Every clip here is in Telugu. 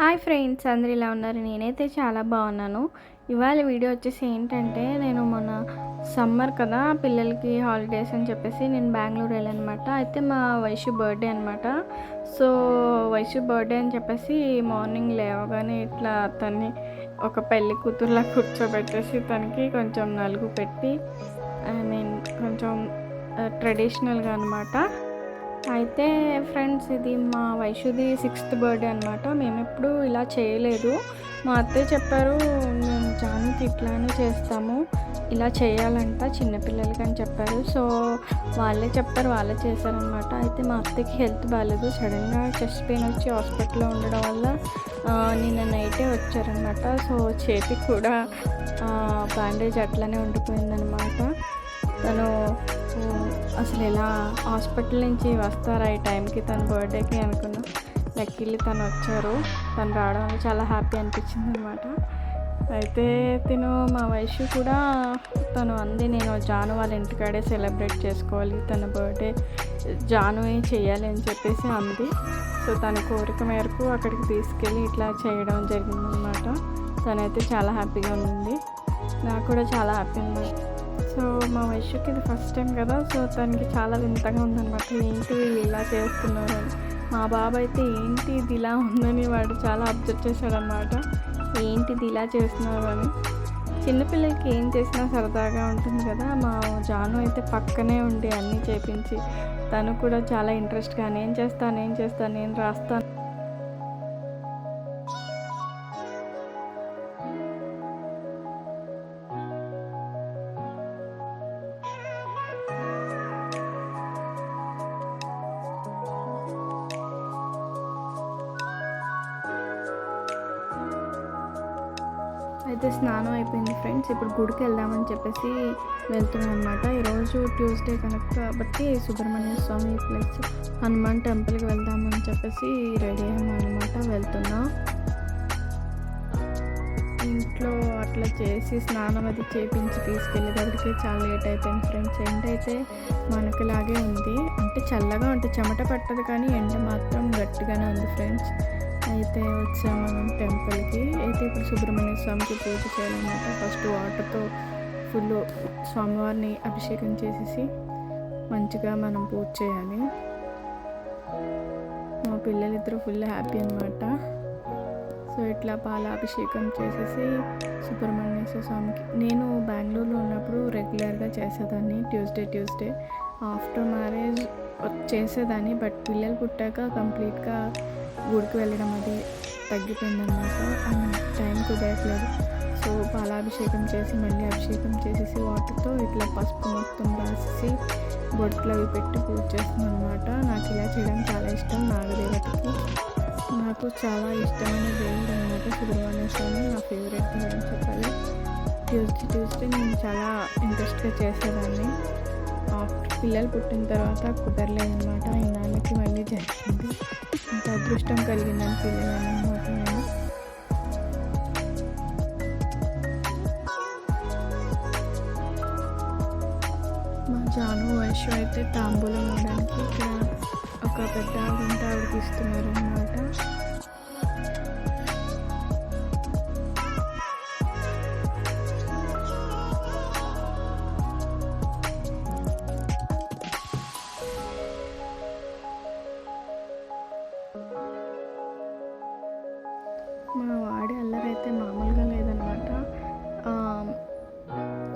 హాయ్ ఫ్రెండ్స్, అందరూ ఇలా ఉన్నారు? నేనైతే చాలా బాగున్నాను. ఇవాళ వీడియో వచ్చేసి ఏంటంటే, నేను మొన్న సమ్మర్ కదా, పిల్లలకి హాలిడేస్ అని చెప్పేసి నేను బెంగళూరు వెళ్ళానమాట. అయితే మా వైషు బర్త్డే అనమాట. సో వైషు బర్త్డే అని చెప్పేసి మార్నింగ్ లేవగానే ఇట్లా తన్ని ఒక పెళ్లి కూతురులా కూర్చోబెట్టేసి తనకి కొంచెం నలుగు పెట్టి నేను కొంచెం ట్రెడిషనల్గా అనమాట. అయితే ఫ్రెండ్స్, ఇది మా వైషుది 6th బర్త్డే అనమాట. మేమెప్పుడు ఇలా చేయలేదు. మా అత్తయ్య చెప్పారు, మేము జానుకి ఇట్లానే చేస్తాము, ఇలా చేయాలంట చిన్నపిల్లలకి అని చెప్పారు. సో వాళ్ళే చెప్పారు, వాళ్ళే చేశారనమాట. అయితే మా అత్తయ్యకి హెల్త్ బాగాలేదు, సడన్గా చెస్ట్ పెయిన్ వచ్చి హాస్పిటల్లో ఉండడం వల్ల నిన్న నైటే వచ్చారనమాట. సో చేతికి కూడా బ్యాండేజ్ అట్లనే ఉండిపోయిందనమాట. తను అసలు ఎలా హాస్పిటల్ నుంచి వస్తారా ఈ టైంకి తన బర్త్డేకి అనుకున్నా. లక్కీలీ తను వచ్చారు. తను రావడం వల్ల చాలా హ్యాపీ అనిపించింది అనమాట. అయితే మా వైషు కూడా తను అంది, నేను జాను వాళ్ళ ఇంటికాడే సెలబ్రేట్ చేసుకోవాలి, తన బర్త్డే జాను చేయాలి అని చెప్పేసి అంది. సో తన కోరిక మేరకు అక్కడికి తీసుకెళ్ళి ఇట్లా చేయడం జరిగిందనమాట. తనైతే చాలా హ్యాపీగా ఉంది, నాకు కూడా చాలా హ్యాపీ ఉంది. సో మా వైశ్యకి ఇది ఫస్ట్ టైం కదా, సో తనకి చాలా వింతగా ఉందన్నమాట. ఏంటి వీళ్ళు ఇలా చేస్తున్నారు అని. మా బాబు అయితే ఏంటి ఇది ఇలా ఉందని వాడు చాలా అబ్జర్వ్ చేశాడనమాట. ఏంటిది ఇలా చేస్తున్నారు అని. చిన్నపిల్లలకి ఏం చేసినా సరదాగా ఉంటుంది కదా. మా జాను అయితే పక్కనే ఉండి అన్నీ చేపించి తను కూడా చాలా ఇంట్రెస్ట్గా నేను చేస్తాను నేను రాస్తాను. అయితే స్నానం అయిపోయింది ఫ్రెండ్స్. ఇప్పుడు గుడికి వెళ్దామని చెప్పేసి వెళ్తున్నాం అనమాట. ఈరోజు ట్యూస్డే కనుక కాబట్టి సుబ్రహ్మణ్య స్వామి ప్లస్ హనుమాన్ టెంపుల్కి వెళ్దామని చెప్పేసి రెడీ అయ్యామన్నమాట. వెళ్తున్నాం. ఇంట్లో అట్లా చేసి స్నానం అది చేపించి తీసుకెళ్ళేటప్పటికి చాలా లేట్ అయిపోయింది ఫ్రెండ్స్. ఎండ అయితే మనకులాగే ఉంది, అంటే చల్లగా ఉంటుంది, చెమట పట్టదు, కానీ ఎండ మాత్రం గట్టిగానే ఉంది ఫ్రెండ్స్. అయితే వచ్చాము మనం టెంపుల్కి. అయితే ఇప్పుడు సుబ్రహ్మణ్య స్వామికి పూజ చేయాలన్నమాట. ఫస్ట్ వాటర్తో ఫుల్ స్వామివారిని అభిషేకం చేసేసి మంచిగా మనం పూజ చేయాలి. మా పిల్లలిద్దరూ ఫుల్ హ్యాపీ అనమాట. సో ఇట్లా పాలాభిషేకం చేసేసి సుబ్రహ్మణ్యేశ్వర స్వామికి నేను బెంగళూరులో ఉన్నప్పుడు రెగ్యులర్గా చేసేదాన్ని. ట్యూస్డే ఆఫ్టర్ మ్యారేజ్ చేసేదాన్ని. బట్ పిల్లలు పుట్టాక కంప్లీట్గా గుడికి వెళ్ళడం అది తగ్గిపోయిందనమాట. టైం కుదరట్లేదు. సో పాలాభిషేకం చేసి మళ్ళీ అభిషేకం చేసేసి వాటర్తో ఇట్లా పసుపు మొత్తం రాసేసి బొట్లు అవి పెట్టి పూజ చేస్తున్నాను అనమాట. నాకు ఇలా చేయడం చాలా ఇష్టం. నాగదేవతకి నాకు చాలా ఇష్టమైన దేవుడు అనమాట సుబ్రహ్మణ్య స్వామి. నా ఫేవరెట్ దేవుడు అని చెప్పాలి. ట్యూస్డే నేను చాలా ఇంట్రెస్ట్గా చేసేదాన్ని. ఆఫ్టర్ పిల్లలు పుట్టిన తర్వాత కుదరలేదన్నమాట. ఇన్నాళ్ళకి మళ్ళీ జరిగింది. ఇంత అదృష్టం కలిగిందని ఫీల్ అయ్యాను అనమాట నేను. మా జాను వైశ్వ అయితే తాంబూలం ఇవ్వడానికి ఇక్కడ ఒక పెద్ద గుంట ఆవిడకి ఇస్తున్నారు అనమాట. మా వాడి అల్లరైతే మామూలుగా లేదనమాట.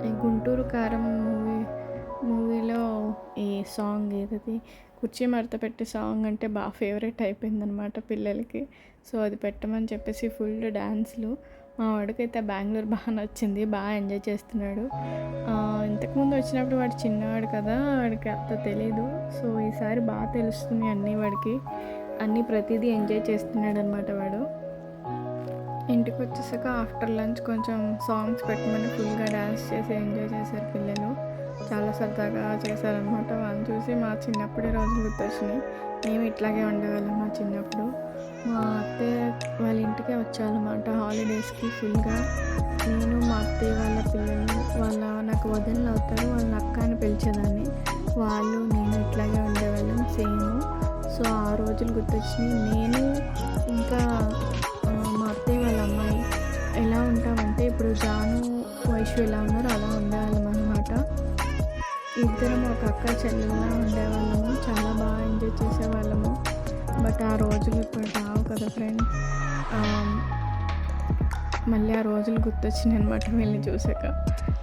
ఈ గుంటూరు కారం మూవీలో ఈ సాంగ్ ఏదది కుర్చీ మడత పెట్టి సాంగ్ అంటే బాగా ఫేవరెట్ అయిపోయిందనమాట పిల్లలకి. సో అది పెట్టమని చెప్పేసి ఫుల్ డ్యాన్స్లు. మా వాడికైతే బెంగళూరు బాగా నచ్చింది, బాగా ఎంజాయ్ చేస్తున్నాడు. ఇంతకుముందు వచ్చినప్పుడు వాడు చిన్నవాడు కదా, వాడికి అంత తెలీదు. సో ఈసారి బాగా తెలుస్తుంది అన్నీ వాడికి. అన్నీ ప్రతిదీ ఎంజాయ్ చేస్తున్నాడు అనమాట వాడు. ఇంటికి వచ్చేసాక ఆఫ్టర్ లంచ్ కొంచెం సాంగ్స్ పెట్టమని ఫుల్గా డ్యాన్స్ చేసి ఎంజాయ్ చేశారు పిల్లలు. చాలా సరదాగా చేశారనమాట. వాళ్ళని చూసి మా చిన్నప్పుడే రోజులు గుర్తొచ్చినాయి. మేము ఇట్లాగే ఉండేవాళ్ళం మా చిన్నప్పుడు. మా అత్తయ్య వాళ్ళ ఇంటికే వచ్చామన్నమాట హాలిడేస్కి ఫుల్గా. నేను మా అత్తయ్య వాళ్ళ పిల్లలు నాకు వదినలు అవుతారు, వాళ్ళని అక్క అని పిలిచేదాన్ని. వాళ్ళు నేను ఇట్లాగే ఉండేవాళ్ళం సేమ్. సో ఆ రోజులు గుర్తొచ్చినాయి. నేను ఇంకా వైషు ఎలా ఉన్నారో అలా ఉండేవాళ్ళం అనమాట. ఇద్దరం ఒక అక్క చెల్లెల్లా ఉండేవాళ్ళము. చాలా బాగా ఎంజాయ్ చేసేవాళ్ళము. బట్ ఆ రోజులు ఇప్పుడు రావు కదా ఫ్రెండ్స్. మళ్ళీ ఆ రోజులు గుర్తొచ్చినాయి అనమాట వీళ్ళని చూసాక.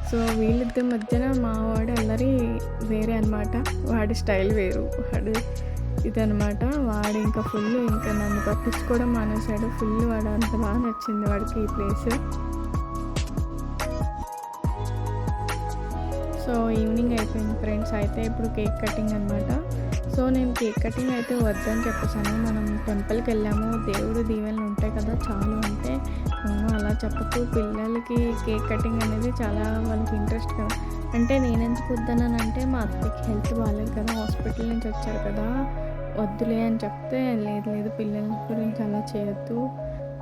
సో వీళ్ళిద్దరి మధ్యన మా వాడి అల్లరి వేరే అనమాట. వాడి స్టైల్ వేరు, వాడు ఇదనమాట. వాడు ఇంకా ఫుల్ ఇంకా నన్ను పట్టించుకోవడం మానేశాడు. ఫుల్ వాడు అంత బాగా నచ్చింది వాడికి ఈ ప్లేస్. సో ఈవినింగ్ అయిపోయింది ఫ్రెండ్స్. అయితే ఇప్పుడు కేక్ కటింగ్ అనమాట. సో నేను కేక్ కటింగ్ అయితే వద్దని చెప్పేసాను. మనం టెంపుల్కి వెళ్ళాము, దేవుడు దీవెనలు ఉంటాయి కదా చాలు అంటే, అలా చెప్పకు, పిల్లలకి కేక్ కటింగ్ అనేది చాలా వాళ్ళకి ఇంట్రెస్ట్ కదా అంటే. నేను ఎందుకు వద్దన్నానంటే మా అత్తకి హెల్త్ బాగాలేదు కదా, హాస్పిటల్ నుంచి వచ్చారు కదా, వద్దులే అని చెప్తే లేదు పిల్లల గురించి అలా చేయొద్దు,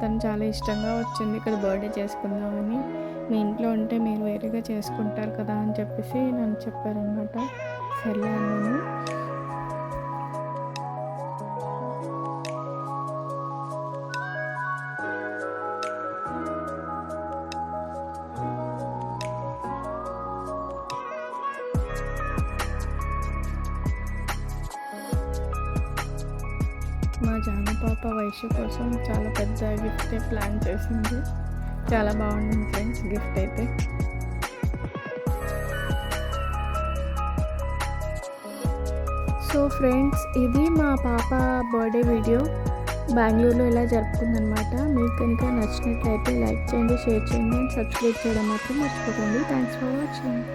తను చాలా ఇష్టంగా వచ్చింది ఇక్కడ బర్త్డే చేసుకుందామని, మీ ఇంట్లో ఉంటే మీరు వేరేగా చేసుకుంటారు కదా అని చెప్పేసి నన్ను చెప్పారనమాట. సర్లే అన్నాను. మా జాను పాప వైషు కోసం చాలా పెద్ద గిఫ్ట్ ప్లాన్ చేసింది. చాలా బాగుంది ఫ్రెండ్స్ గిఫ్ట్ అయితే. సో ఫ్రెండ్స్, ఇది మా పాప బర్త్డే వీడియో బెంగళూరులో ఇలా జరుపుకుందనమాట. మీకు కనుక నచ్చినట్లయితే లైక్ చేయండి, షేర్ చేయండి అండ్ సబ్స్క్రైబ్ చేయడం మాత్రం మర్చిపోకండి. Thanks for watching.